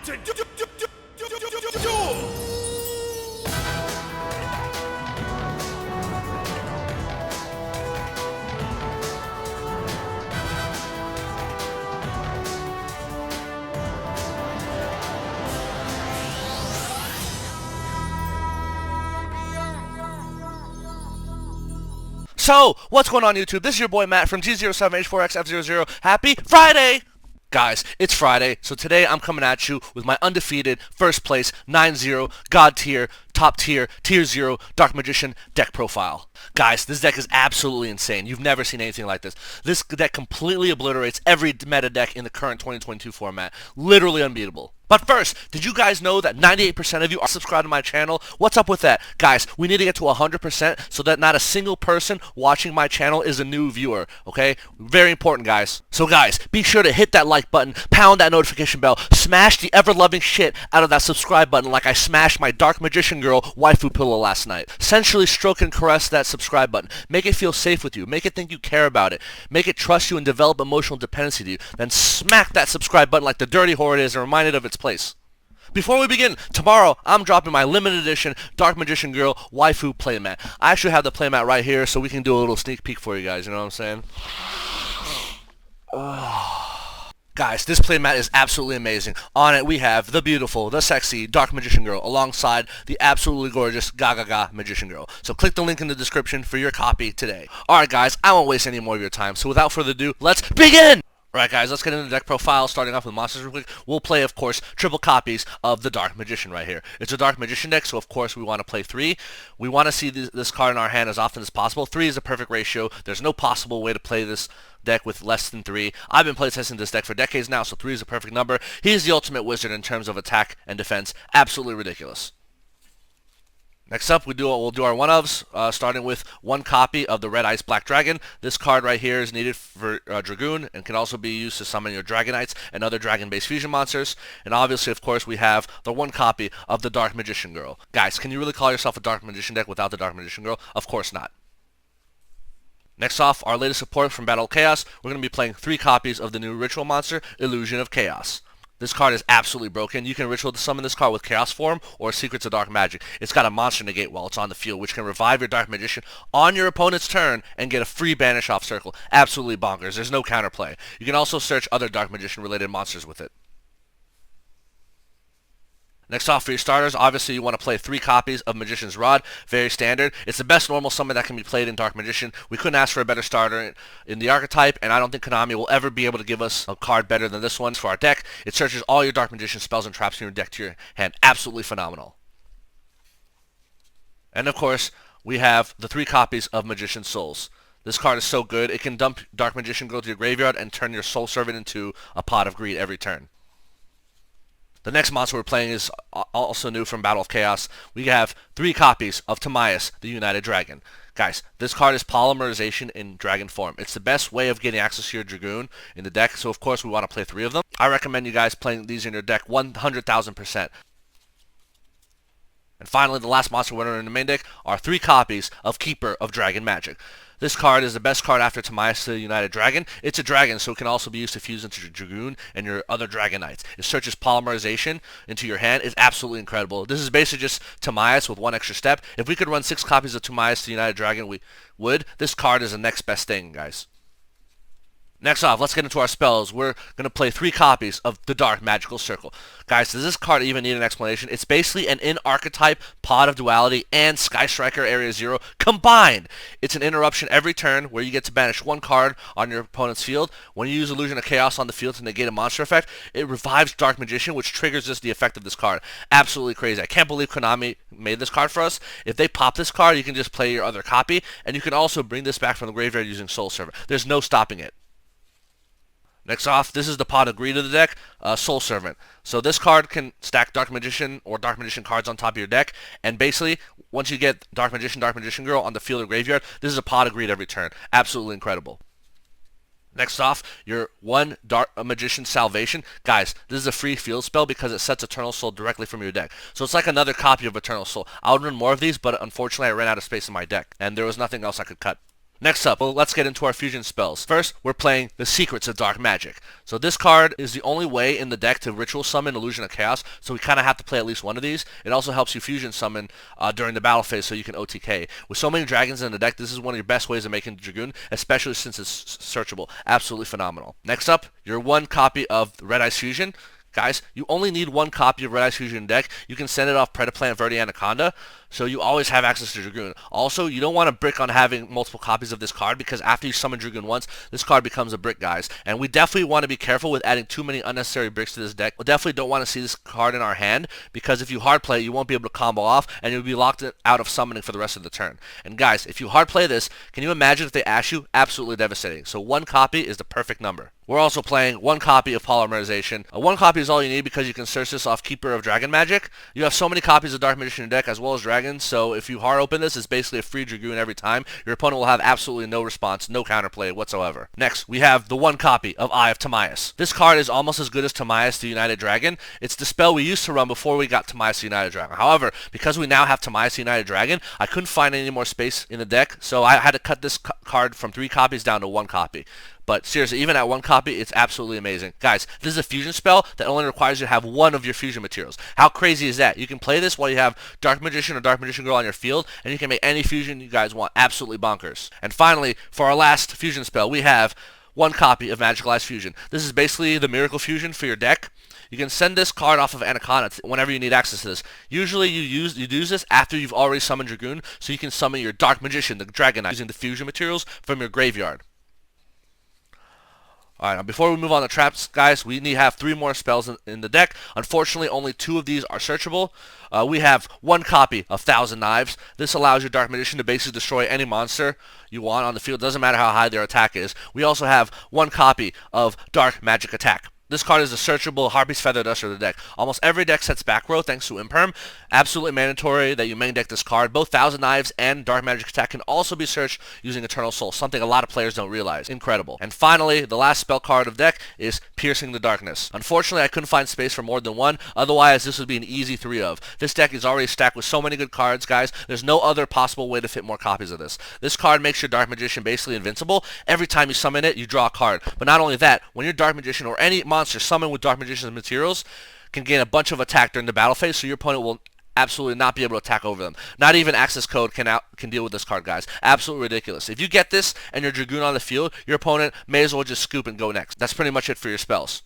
to duel! So, what's going on YouTube? This is your boy Matt from G07H4XF00. Happy Friday! Guys, it's Friday, so today I'm coming at you with my undefeated, first place, 9-0, God tier, top tier, tier 0, Dark Magician deck profile. Guys, this deck is absolutely insane. You've never seen anything like this. This deck completely obliterates every meta deck in the current 2022 format. Literally unbeatable. But first, did you guys know that 98% of you are subscribed to my channel? What's up with that? Guys, we need to get to 100% so that not a single person watching my channel is a new viewer, okay? Very important, guys. So guys, be sure to hit that like button, pound that notification bell, smash the ever-loving shit out of that subscribe button like I smashed my Dark Magician Girl waifu pillow last night. Sensually stroke and caress that subscribe button. Make it feel safe with you. Make it think you care about it. Make it trust you and develop emotional dependency to you. Then smack that subscribe button like the dirty whore it is and remind it of its place. Before we begin, tomorrow I'm dropping my limited edition Dark Magician Girl waifu playmat. I actually have the playmat right here so we can do a little sneak peek for you guys, you know what I'm saying? Guys, this playmat is absolutely amazing. On it we have the beautiful, the sexy Dark Magician Girl alongside the absolutely gorgeous Gaga Magician Girl. So click the link in the description for your copy today. Alright guys, I won't waste any more of your time, so without further ado, let's begin! Alright guys, let's get into the deck profile, starting off with monsters real quick. We'll play, of course, triple copies of the Dark Magician right here. It's a Dark Magician deck, so of course we want to play 3. We want to see this card in our hand as often as possible. 3 is a perfect ratio. There's no possible way to play this deck with less than 3. I've been playtesting this deck for decades now, so 3 is a perfect number. He's the ultimate wizard in terms of attack and defense. Absolutely ridiculous. Next up, we'll do our one-ofs, starting with 1 copy of the Red Ice Black Dragon. This card right here is needed for Dragoon and can also be used to summon your Dragonites and other dragon-based fusion monsters. And obviously, of course, we have the 1 copy of the Dark Magician Girl. Guys, can you really call yourself a Dark Magician deck without the Dark Magician Girl? Of course not. Next off, our latest support from Battle of Chaos, we're going to be playing 3 copies of the new Ritual monster, Illusion of Chaos. This card is absolutely broken. You can ritual to summon this card with Chaos form or Secrets of Dark Magic. It's got a monster negate while it's on the field, which can revive your Dark Magician on your opponent's turn and get a free banish off circle. Absolutely bonkers. There's no counterplay. You can also search other Dark Magician related monsters with it. Next off, for your starters, obviously you want to play 3 copies of Magician's Rod. Very standard. It's the best normal summon that can be played in Dark Magician. We couldn't ask for a better starter in the archetype, and I don't think Konami will ever be able to give us a card better than this one for our deck. It searches all your Dark Magician spells and traps in your deck to your hand. Absolutely phenomenal. And of course, we have the 3 copies of Magician's Souls. This card is so good, it can dump Dark Magician Girl to your graveyard and turn your Soul Servant into a pot of greed every turn. The next monster we're playing is also new from Battle of Chaos. We have 3 copies of Timaeus, the United Dragon. Guys, this card is polymerization in dragon form. It's the best way of getting access to your Dragoon in the deck, so of course we want to play 3 of them. I recommend you guys playing these in your deck 100,000%. And finally, the last monster winner in the main deck are 3 copies of Keeper of Dragon Magic. This card is the best card after Timaeus the United Dragon. It's a dragon, so it can also be used to fuse into your Dragoon and your other Dragonites. It searches polymerization into your hand. It's absolutely incredible. This is basically just Timaeus with 1 extra step. If we could run 6 copies of Timaeus the United Dragon, we would. This card is the next best thing, guys. Next off, let's get into our spells. We're going to play 3 copies of the Dark Magical Circle. Guys, does this card even need an explanation? It's basically an in-archetype Pod of Duality and Sky Striker Area 0 combined. It's an interruption every turn where you get to banish 1 card on your opponent's field. When you use Illusion of Chaos on the field to negate a monster effect, it revives Dark Magician, which triggers the effect of this card. Absolutely crazy. I can't believe Konami made this card for us. If they pop this card, you can just play your other copy, and you can also bring this back from the graveyard using Soul Servant. There's no stopping it. Next off, this is the pot of greed of the deck, Soul Servant. So this card can stack Dark Magician or Dark Magician cards on top of your deck, and basically, once you get Dark Magician Girl on the field or graveyard, this is a pot of greed every turn. Absolutely incredible. Next off, your 1 Dark Magician Salvation. Guys, this is a free field spell because it sets Eternal Soul directly from your deck. So it's like another copy of Eternal Soul. I would run more of these, but unfortunately I ran out of space in my deck, and there was nothing else I could cut. Next up, well, let's get into our fusion spells. First, we're playing the Secrets of Dark Magic. So this card is the only way in the deck to ritual summon Illusion of Chaos, so we kind of have to play at least one of these. It also helps you fusion summon during the battle phase so you can OTK. With so many dragons in the deck, this is one of your best ways of making Dragoon, especially since it's searchable. Absolutely phenomenal. Next up, your one copy of Red Ice Fusion. Guys, you only need one copy of Red Ice Fusion deck. You can send it off Predaplant, Verde, Anaconda, so you always have access to Dragoon. Also, you don't want to brick on having multiple copies of this card because after you summon Dragoon once, this card becomes a brick, guys. And we definitely want to be careful with adding too many unnecessary bricks to this deck. We definitely don't want to see this card in our hand because if you hard play, you won't be able to combo off and you'll be locked out of summoning for the rest of the turn. And guys, if you hard play this, can you imagine if they ash you? Absolutely devastating. So one copy is the perfect number. We're also playing one copy of Polymerization. One copy is all you need because you can search this off Keeper of Dragon Magic. You have so many copies of Dark Magician in your deck as well as Dragons, so if you hard open this, it's basically a free Dragoon every time. Your opponent will have absolutely no response, no counterplay whatsoever. Next, we have the one copy of Eye of Timaeus. This card is almost as good as Timaeus the United Dragon. It's the spell we used to run before we got Timaeus the United Dragon. However, because we now have Timaeus the United Dragon, I couldn't find any more space in the deck, so I had to cut this card from 3 copies down to 1 copy. But seriously, even at 1 copy, it's absolutely amazing. Guys, this is a fusion spell that only requires you to have one of your fusion materials. How crazy is that? You can play this while you have Dark Magician or Dark Magician Girl on your field, and you can make any fusion you guys want. Absolutely bonkers. And finally, for our last fusion spell, we have 1 copy of Magical Ice Fusion. This is basically the Miracle Fusion for your deck. You can send this card off of Anaconda whenever you need access to this. Usually you use this after you've already summoned Dragoon, so you can summon your Dark Magician, the Dragon Knight, using the fusion materials from your graveyard. Alright, now before we move on to traps, guys, we need to have 3 more spells in the deck. Unfortunately, only 2 of these are searchable. We have 1 copy of Thousand Knives. This allows your Dark Magician to basically destroy any monster you want on the field. Doesn't matter how high their attack is. We also have 1 copy of Dark Magic Attack. This card is a searchable Harpy's Feather Duster of the deck. Almost every deck sets back row thanks to Imperm. Absolutely mandatory that you main deck this card. Both Thousand Knives and Dark Magic Attack can also be searched using Eternal Soul, something a lot of players don't realize. Incredible. And finally, the last spell card of deck is Piercing the Darkness. Unfortunately, I couldn't find space for more than 1, otherwise this would be an easy 3 of. This deck is already stacked with so many good cards, guys. There's no other possible way to fit more copies of this. This card makes your Dark Magician basically invincible. Every time you summon it, you draw a card. But not only that, when your Dark Magician or any monster summoned with Dark Magician's materials can gain a bunch of attack during the battle phase, so your opponent will absolutely not be able to attack over them. Not even access code can deal with this card, guys. Absolutely ridiculous. If you get this and your Dragoon on the field, your opponent may as well just scoop and go next. That's pretty much it for your spells.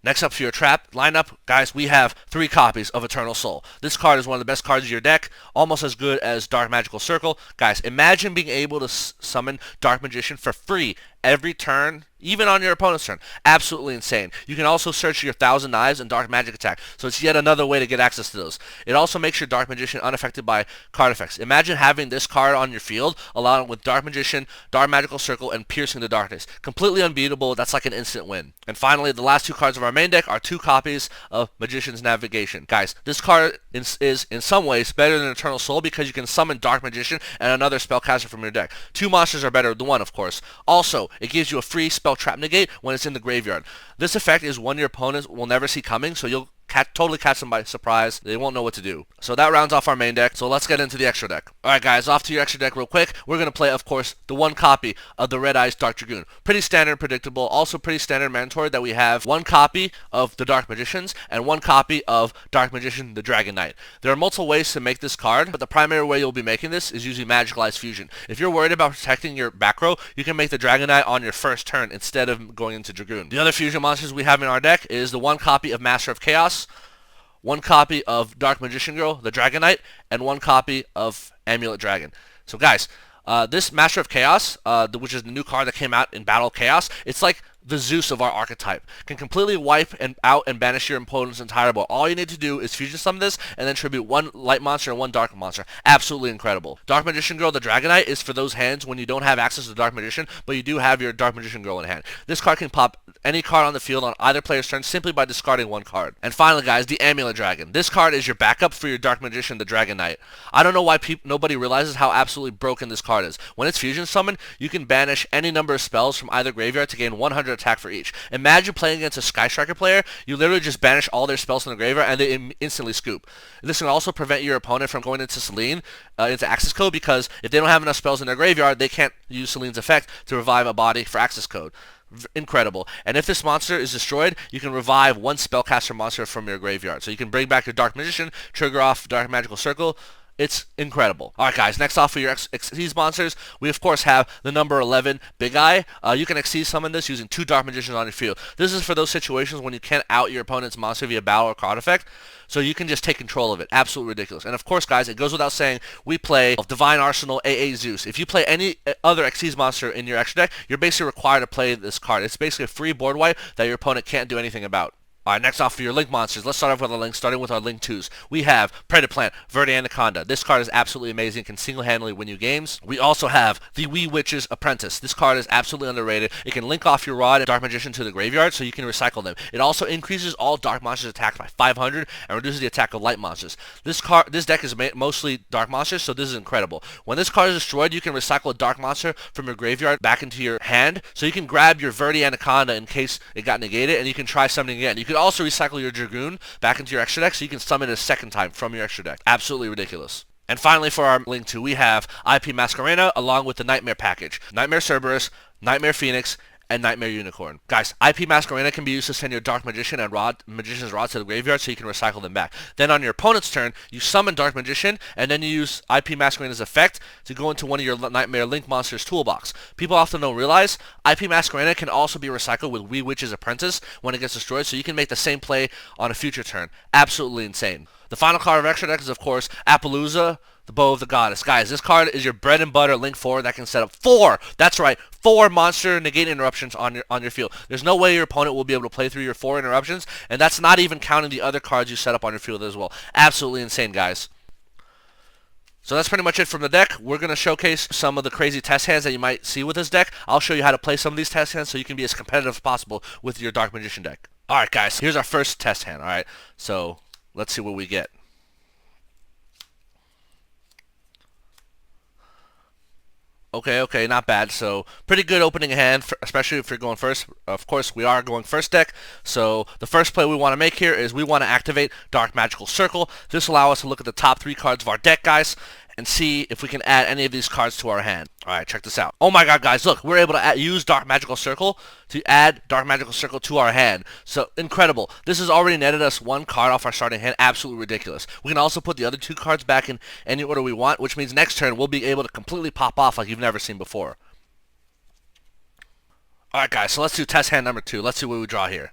Next up for your trap lineup, guys, we have 3 copies of Eternal Soul. This card is one of the best cards of your deck, almost as good as Dark Magical Circle. Guys, imagine being able to summon Dark Magician for free every turn, even on your opponent's turn. Absolutely insane. You can also search your Thousand Knives and Dark Magic Attack, so it's yet another way to get access to those. It also makes your Dark Magician unaffected by card effects. Imagine having this card on your field, along with Dark Magician, Dark Magical Circle, and Piercing the Darkness. Completely unbeatable. That's like an instant win. And finally, the last 2 cards of our main deck are 2 copies of Magician's Navigation. Guys, this card is in some ways better than Eternal Soul because you can summon Dark Magician and another spellcaster from your deck. 2 monsters are better than 1, of course. Also, it gives you a free spell trap negate when it's in the graveyard. This effect is one your opponents will never see coming, so you'll totally catch them by surprise. They won't know what to do. So that rounds off our main deck, so let's get into the extra deck. Alright guys, off to your extra deck real quick. We're going to play, of course, the 1 copy of the Red Eyes Dark Dragoon. Pretty standard and predictable. Also pretty standard mandatory that we have 1 copy of the Dark Magicians and 1 copy of Dark Magician the Dragon Knight. There are multiple ways to make this card, but the primary way you'll be making this is using Magical Ice Fusion. If you're worried about protecting your back row, you can make the Dragon Knight on your first turn instead of going into Dragoon. The other fusion monsters we have in our deck is the 1 copy of Master of Chaos, 1 copy of Dark Magician Girl, the Dragon Knight, and 1 copy of Amulet Dragon. So guys, this Master of Chaos, which is the new card that came out in Battle of Chaos, it's like the Zeus of our archetype. Can completely wipe out and banish your opponent's entire board. All you need to do is fusion summon this and then tribute 1 light monster and 1 dark monster. Absolutely incredible. Dark Magician Girl, the Dragon Knight, is for those hands when you don't have access to the Dark Magician, but you do have your Dark Magician Girl in hand. This card can pop any card on the field on either player's turn simply by discarding 1 card. And finally, guys, the Amulet Dragon. This card is your backup for your Dark Magician, the Dragon Knight. I don't know why nobody realizes how absolutely broken this card is. When it's fusion summoned, you can banish any number of spells from either graveyard to gain 100 attack for each. Imagine playing against a Sky Striker player. You literally just banish all their spells from the graveyard and they instantly scoop. This can also prevent your opponent from going into Selene, into access code, because if they don't have enough spells in their graveyard, they can't use Selene's effect to revive a body for access code. Incredible. And if this monster is destroyed, you can revive one spellcaster monster from your graveyard. So you can bring back your Dark Magician, trigger off Dark Magical Circle. It's incredible. Alright guys, next off for your Xyz monsters, we of course have the number 11 Big Eye. You can Xyz summon this using 2 Dark Magicians on your field. This is for those situations when you can't out your opponent's monster via battle or card effect, so you can just take control of it. Absolutely ridiculous. And of course guys, it goes without saying, we play Divine Arsenal AA Zeus. If you play any other Xyz monster in your extra deck, you're basically required to play this card. It's basically a free board wipe that your opponent can't do anything about. Alright, next off for your Link monsters, let's start off with our Link, starting with our Link 2s. We have Predaplant, Verde Anaconda. This card is absolutely amazing, can single-handedly win you games. We also have the Wee Witch's Apprentice. This card is absolutely underrated. It can link off your Rod and Dark Magician to the graveyard, so you can recycle them. It also increases all Dark monsters attack by 500 and reduces the attack of Light monsters. This deck is mostly Dark monsters, so this is incredible. When this card is destroyed, you can recycle a Dark monster from your graveyard back into your hand, so you can grab your Verde Anaconda in case it got negated, and you can try summoning again. You can also recycle your Dragoon back into your extra deck, so you can summon it a second time from your extra deck. Absolutely ridiculous. And finally, for our Link 2, we have IP Masquerena along with the Nightmare package. Nightmare Cerberus, Nightmare Phoenix, and Nightmare Unicorn. Guys, IP Masquerena can be used to send your Dark Magician and Magician's Rod to the graveyard so you can recycle them back. Then on your opponent's turn, you summon Dark Magician, and then you use IP Masquerena's effect to go into one of your Nightmare Link monsters' toolbox. People often don't realize IP Masquerena can also be recycled with Wee Witch's Apprentice when it gets destroyed, so you can make the same play on a future turn. Absolutely insane. The final card of extra deck is, of course, Appaloosa, the Bow of the Goddess. Guys, this card is your bread and butter Link 4 that can set up 4, that's right, 4 monster negate interruptions on your field. There's no way your opponent will be able to play through your 4 interruptions, and that's not even counting the other cards you set up on your field as well. Absolutely insane, guys. So that's pretty much it from the deck. We're going to showcase some of the crazy test hands that you might see with this deck. I'll show you how to play some of these test hands so you can be as competitive as possible with your Dark Magician deck. Alright guys, here's our first test hand, alright? So, let's see what we get. Okay, not bad. So, pretty good opening hand, especially if you're going first. Of course, we are going first deck. So, the first play we want to make here is we want to activate Dark Magical Circle. This will allow us to look at the top 3 cards of our deck, guys, and see if we can add any of these cards to our hand. Alright, check this out. Oh my god, guys, look, we're able to use Dark Magical Circle to add Dark Magical Circle to our hand. So, incredible. This has already netted us 1 card off our starting hand. Absolutely ridiculous. We can also put the other 2 cards back in any order we want, which means next turn we'll be able to completely pop off like you've never seen before. Alright, guys, so let's do test hand number 2. Let's see what we draw here.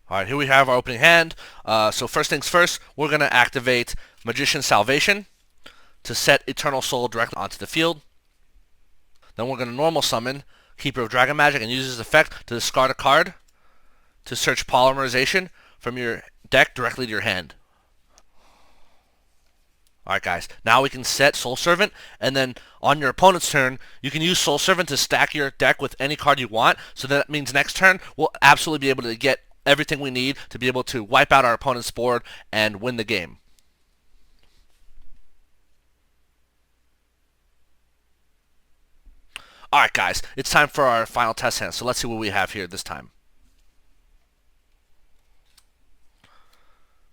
Alright, here we have our opening hand. So first things first, we're going to activate Magician's Salvation to set Eternal Soul directly onto the field. Then we're going to normal summon Keeper of Dragon Magic and use this effect to discard a card to search Polymerization from your deck directly to your hand. Alright guys, now we can set Soul Servant, and then on your opponent's turn, you can use Soul Servant to stack your deck with any card you want, so that means next turn, we'll absolutely be able to get everything we need to be able to wipe out our opponent's board and win the game. Alright guys, it's time for our final test hand, so let's see what we have here this time.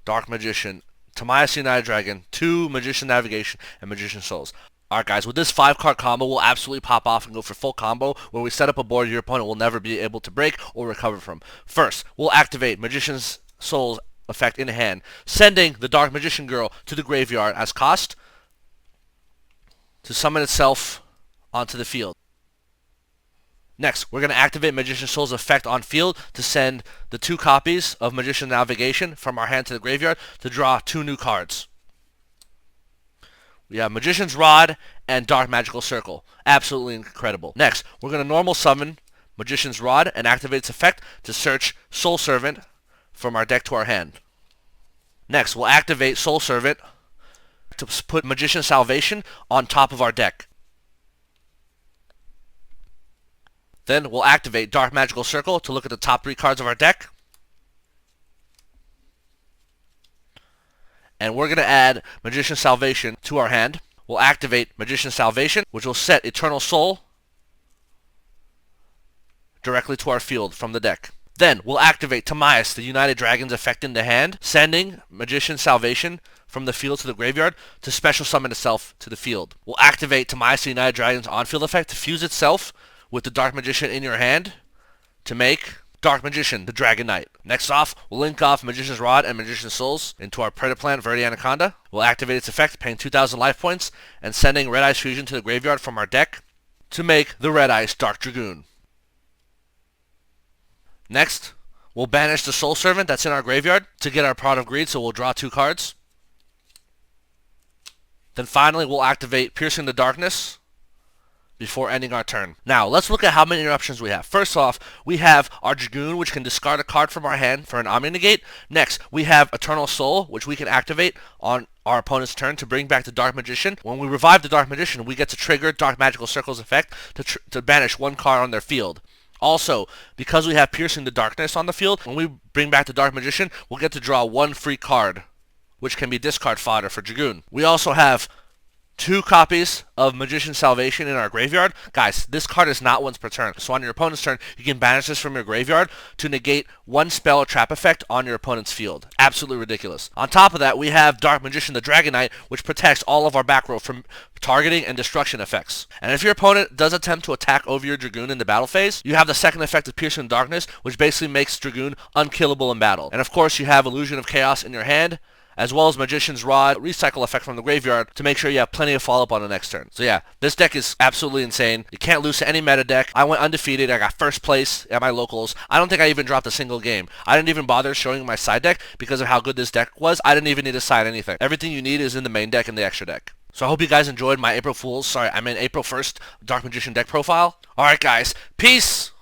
Dark Magician, Tamias United Dragon, 2 Magician Navigation, and Magician Souls. Alright guys, with this 5-card combo, we'll absolutely pop off and go for full combo, where we set up a board your opponent will never be able to break or recover from. First, we'll activate Magician's Souls effect in hand, sending the Dark Magician Girl to the graveyard as cost to summon itself onto the field. Next, we're going to activate Magician Soul's effect on field to send the 2 copies of Magician Navigation from our hand to the graveyard to draw 2 new cards. We have Magician's Rod and Dark Magical Circle. Absolutely incredible. Next, we're going to normal summon Magician's Rod and activate its effect to search Soul Servant from our deck to our hand. Next, we'll activate Soul Servant to put Magician's Salvation on top of our deck. Then we'll activate Dark Magical Circle to look at the top 3 cards of our deck. And we're going to add Magician's Salvation to our hand. we'll activate Magician's Salvation, which will set Eternal Soul directly to our field from the deck. Then we'll activate Timaeus, the United Dragons effect in the hand, sending Magician's Salvation from the field to the graveyard to special summon itself to the field. We'll activate Timaeus, the United Dragons on-field effect to fuse itself with the Dark Magician in your hand to make Dark Magician, the Dragon Knight. Next off, we'll link off Magician's Rod and Magician's Souls into our Predator Plant, Verde Anaconda. We'll activate its effect, paying 2,000 life points, and sending Red Ice Fusion to the graveyard from our deck to make the Red Ice Dark Dragoon. Next, we'll banish the Soul Servant that's in our graveyard to get our Prod of Greed, so we'll draw 2 cards. Then finally, we'll activate Piercing the Darkness before ending our turn. Now, let's look at how many options we have. First off, we have our Dragoon, which can discard a card from our hand for an Omni Negate. Next, we have Eternal Soul, which we can activate on our opponent's turn to bring back the Dark Magician. When we revive the Dark Magician, we get to trigger Dark Magical Circle's effect to banish 1 card on their field. Also, because we have Piercing the Darkness on the field, when we bring back the Dark Magician, we'll get to draw 1 free card, which can be discard fodder for Dragoon. We also have 2 copies of Magician's Salvation in our graveyard. Guys, this card is not once per turn. So on your opponent's turn, you can banish this from your graveyard to negate 1 spell or trap effect on your opponent's field. Absolutely ridiculous. On top of that, we have Dark Magician, the Dragon Knight, which protects all of our back row from targeting and destruction effects. And if your opponent does attempt to attack over your Dragoon in the battle phase, you have the second effect of Piercing Darkness, which basically makes Dragoon unkillable in battle. And of course, you have Illusion of Chaos in your hand, as well as Magician's Rod, recycle effect from the graveyard to make sure you have plenty of follow-up on the next turn. So yeah, this deck is absolutely insane. You can't lose to any meta deck. I went undefeated. I got first place at my locals. I don't think I even dropped a single game. I didn't even bother showing my side deck because of how good this deck was. I didn't even need to side anything. Everything you need is in the main deck and the extra deck. So I hope you guys enjoyed my April 1st Dark Magician deck profile. Alright guys, peace!